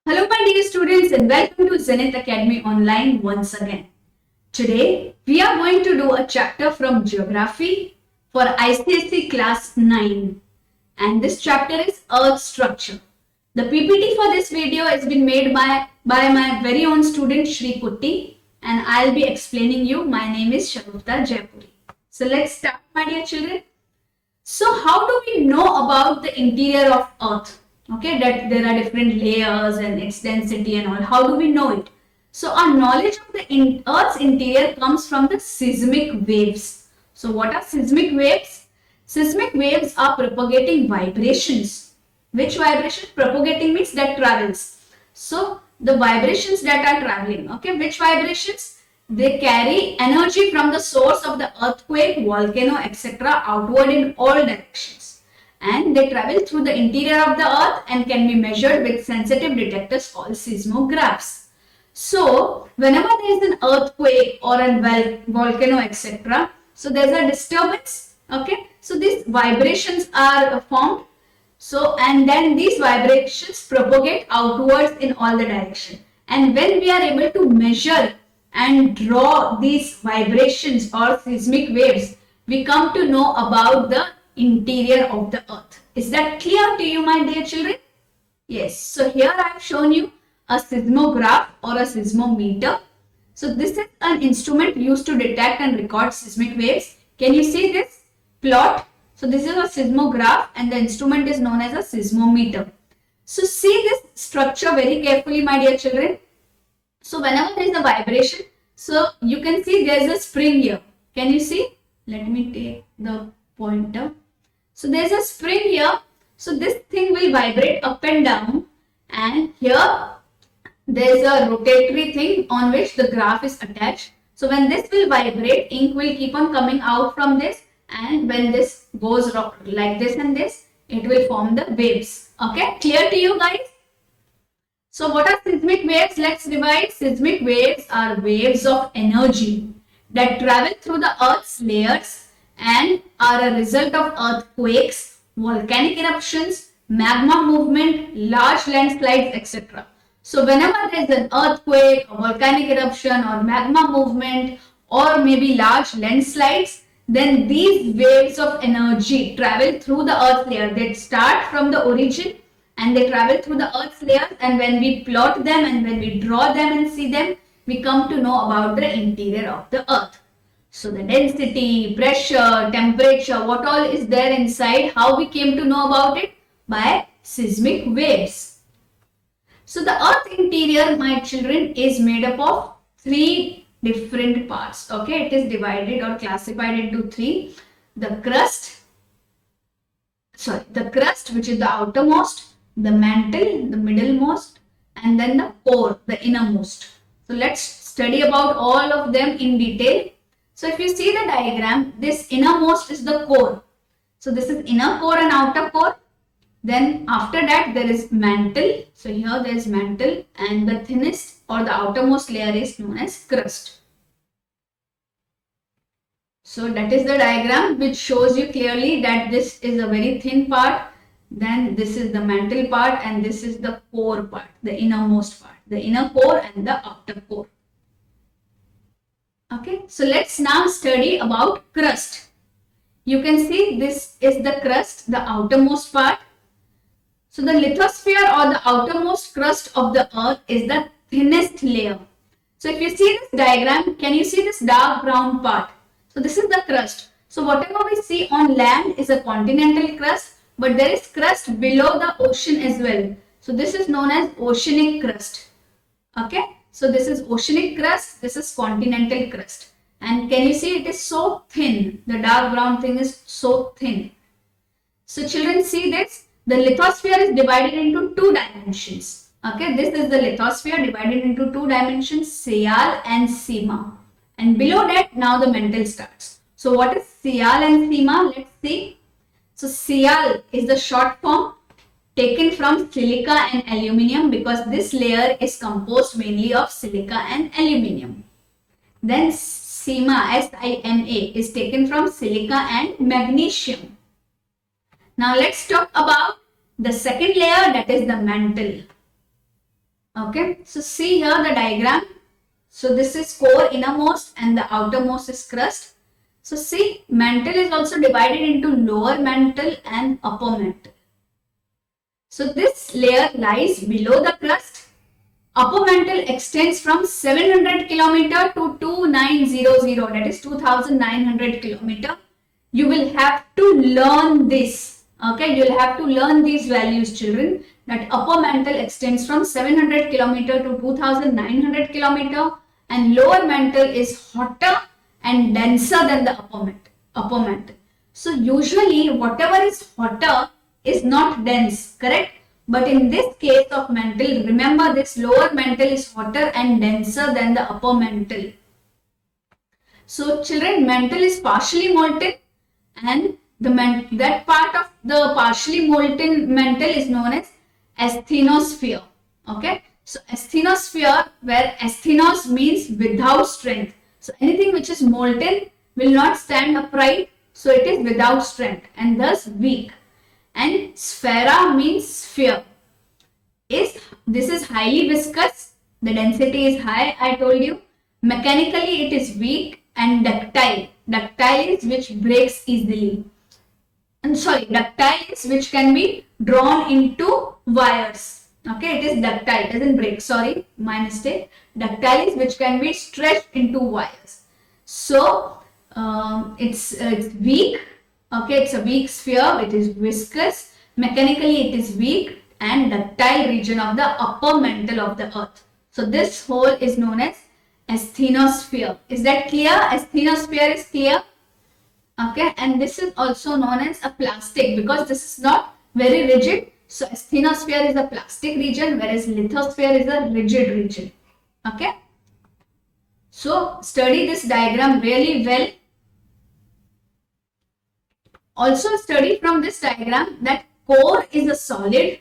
Hello, my dear students, and welcome to Zenith Academy Online once again. Today, we are going to do a chapter from Geography for ICSE Class 9, and this chapter is Earth Structure. The PPT for this video has been made by my very own student Shri Kutti, and I'll be explaining you. My name is Sharufta Jaipuri. So let's start, my dear children. So how do we know about the interior of Earth? Okay, that there are different layers and its density and all. How do we know it? So our knowledge of the Earth's interior comes from the seismic waves. So what are seismic waves? Seismic waves are propagating vibrations. Which vibration? Propagating means that travels. So the vibrations that are traveling, okay, which vibrations? They carry energy from the source of the earthquake, volcano, etc. outward in all directions. And they travel through the interior of the earth and can be measured with sensitive detectors called seismographs. So, whenever there is an earthquake or a volcano, etc., so there's a disturbance, okay? So, these vibrations are formed. So, and then these vibrations propagate outwards in all the direction. And when we are able to measure and draw these vibrations or seismic waves, we come to know about the interior of the earth. Is that clear to you, my dear children? Yes. So here I have shown you a seismograph or a seismometer. So this is an instrument used to detect and record seismic waves. Can you see this plot? So this is a seismograph and the instrument is known as a seismometer. So see this structure very carefully, my dear children. So whenever there is a vibration, so you can see there is a spring here. Can you see? Let me take the pointer. So there is a spring here. So this thing will vibrate up and down, and here there is a rotatory thing on which the graph is attached. So when this will vibrate, ink will keep on coming out from this, and when this goes like this and this, it will form the waves. Okay, clear to you guys? So what are seismic waves? Let's revise. Seismic waves are waves of energy that travel through the earth's layers and are a result of earthquakes, volcanic eruptions, magma movement, large landslides, etc. So whenever there is an earthquake, a volcanic eruption or magma movement or maybe large landslides, then these waves of energy travel through the earth layer. They start from the origin and they travel through the earth's layers, and when we plot them and when we draw them and see them, we come to know about the interior of the earth. So the density, pressure, temperature, what all is there inside, how we came to know about it? By seismic waves. So the earth interior, my children, is made up of three different parts. Okay, it is divided or classified into three. The crust, which is the outermost, the mantle, the middlemost, and then the core, the innermost. So let's study about all of them in detail. So if you see the diagram, this innermost is the core. So this is inner core and outer core. Then after that there is mantle. So here there is mantle, and the thinnest or the outermost layer is known as crust. So that is the diagram which shows you clearly that this is a very thin part. Then this is the mantle part and this is the core part, the innermost part, the inner core and the outer core. Okay, so let's now study about crust. You can see this is the crust, the outermost part. So the lithosphere or the outermost crust of the earth is the thinnest layer. So if you see this diagram, can you see this dark brown part? So this is the crust. So whatever we see on land is a continental crust, but there is crust below the ocean as well. So this is known as oceanic crust. Okay, so this is oceanic crust, this is continental crust. And can you see it is so thin? The dark brown thing is so thin. So children, see this. The lithosphere is divided into two dimensions. Okay, this is the lithosphere divided into two dimensions, Sial and Sima. And below that, now the mantle starts. So what is Sial and Sima? Let's see. So Sial is the short form taken from silica and aluminium, because this layer is composed mainly of silica and aluminium. Then Sima, S-I-M-A, is taken from silica and magnesium. Now let's talk about the second layer, that is the mantle. Okay, so see here the diagram. So this is core innermost and the outermost is crust. So see, mantle is also divided into lower mantle and upper mantle. So this layer lies below the crust. Upper mantle extends from 700 km to 2900, that is 2900 km. You will have to learn this. Okay, you will have to learn these values, children. That upper mantle extends from 700 km to 2900 km, and lower mantle is hotter and denser than the upper mantle. So usually whatever is hotter is not dense, correct? But in this case of mantle, remember this lower mantle is hotter and denser than the upper mantle. So children, mantle is partially molten, and that part of the partially molten mantle is known as asthenosphere. Okay, so asthenosphere, where asthenos means without strength. So anything which is molten will not stand upright, so it is without strength and thus weak. And sphera means sphere. This is highly viscous, the density is high, I told you. Mechanically it is weak and ductile. Ductile is which breaks easily. And sorry, ductile is which can be drawn into wires. Okay, it is ductile, it doesn't break. Sorry, my mistake. Ductile is which can be stretched into wires. So it's weak. Okay, it's a weak sphere. It is viscous. Mechanically, it is weak and ductile region of the upper mantle of the earth. So this hole is known as asthenosphere. Is that clear? Asthenosphere is clear. Okay, and this is also known as a plastic because this is not very rigid. So asthenosphere is a plastic region, whereas lithosphere is a rigid region. Okay. So study this diagram really well. Also study from this diagram that core is a solid.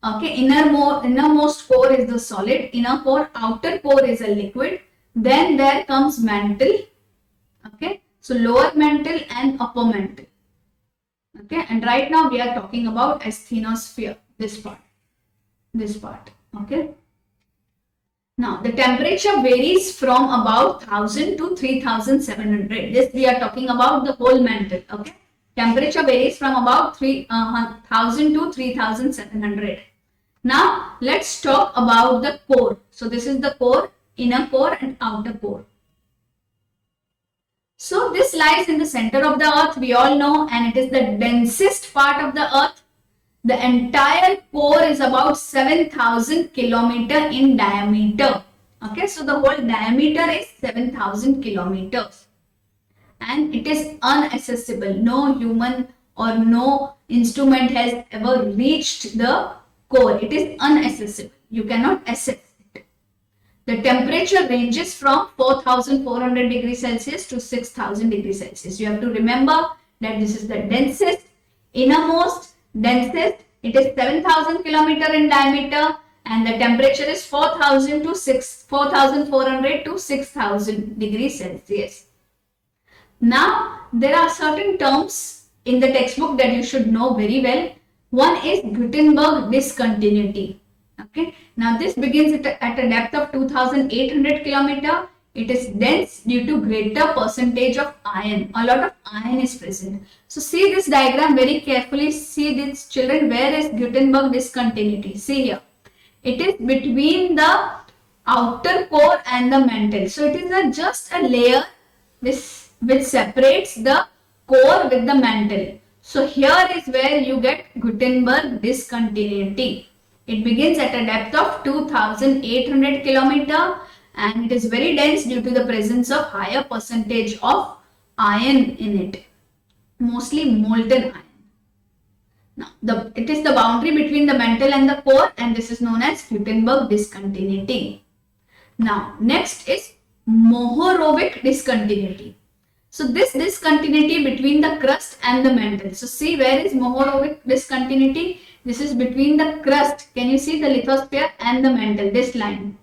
Okay, innermost core is the solid, inner core, outer core is a liquid. Then there comes mantle. Okay, so lower mantle and upper mantle. Okay, and right now we are talking about asthenosphere, this part. Okay. Now the temperature varies from about 1000 to 3700. This we are talking about the whole mantle. Okay, temperature varies from about 1000 to 3700. Now let's talk about the core. So this is the core, inner core and outer core. So this lies in the center of the earth, we all know, and it is the densest part of the earth. The entire core is about 7000 kilometer in diameter. Okay, so the whole diameter is 7000 kilometers. And it is inaccessible. No human or no instrument has ever reached the core. It is inaccessible. You cannot access it. The temperature ranges from 4400 degrees Celsius to 6000 degrees Celsius. You have to remember that this is the densest, innermost, densest. It is 7000 kilometer in diameter and the temperature is 4400 to 6000 degrees Celsius. Now there are certain terms in the textbook that you should know very well. One is Gutenberg discontinuity. Okay, now this begins at a depth of 2800 kilometer. It is dense due to greater percentage of iron. A lot of iron is present. So see this diagram very carefully. See this, children, where is Gutenberg discontinuity? See here. It is between the outer core and the mantle. So it is just a layer which separates the core with the mantle. So here is where you get Gutenberg discontinuity. It begins at a depth of 2800 kilometer and it is very dense due to the presence of higher percentage of iron in it, mostly molten iron. Now, it is the boundary between the mantle and the core and this is known as Gutenberg discontinuity. Now, next is Mohorovic discontinuity. So, this discontinuity between the crust and the mantle. So, see where is Mohorovic discontinuity? This is between the crust. Can you see the lithosphere and the mantle? This line.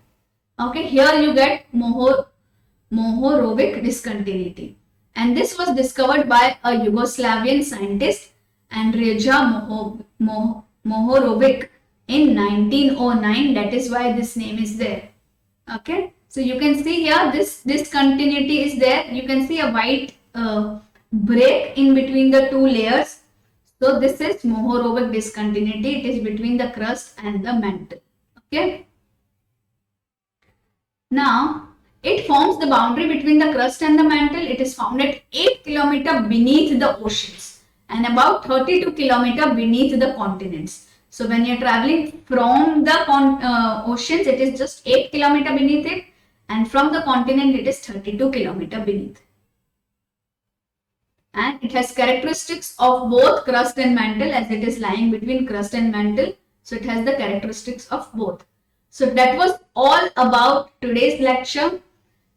Okay, here you get Mohorovic discontinuity. And this was discovered by a Yugoslavian scientist, Andrija Mohorovic, in 1909. That is why this name is there. Okay, so you can see here this discontinuity is there. You can see a white break in between the two layers. So this is Mohorovic discontinuity. It is between the crust and the mantle. Okay. Now it forms the boundary between the crust and the mantle. It is found at 8 km beneath the oceans and about 32 km beneath the continents. So when you're traveling from the oceans, it is just 8 km beneath it, and from the continent, it is 32 km beneath. And it has characteristics of both crust and mantle, as it is lying between crust and mantle. So it has the characteristics of both. So that was all about today's lecture.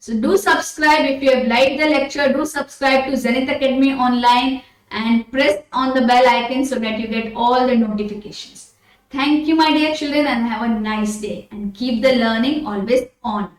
So do subscribe if you have liked the lecture. Do subscribe to Zenith Academy Online and press on the bell icon so that you get all the notifications. Thank you, my dear children, and have a nice day, and keep the learning always on.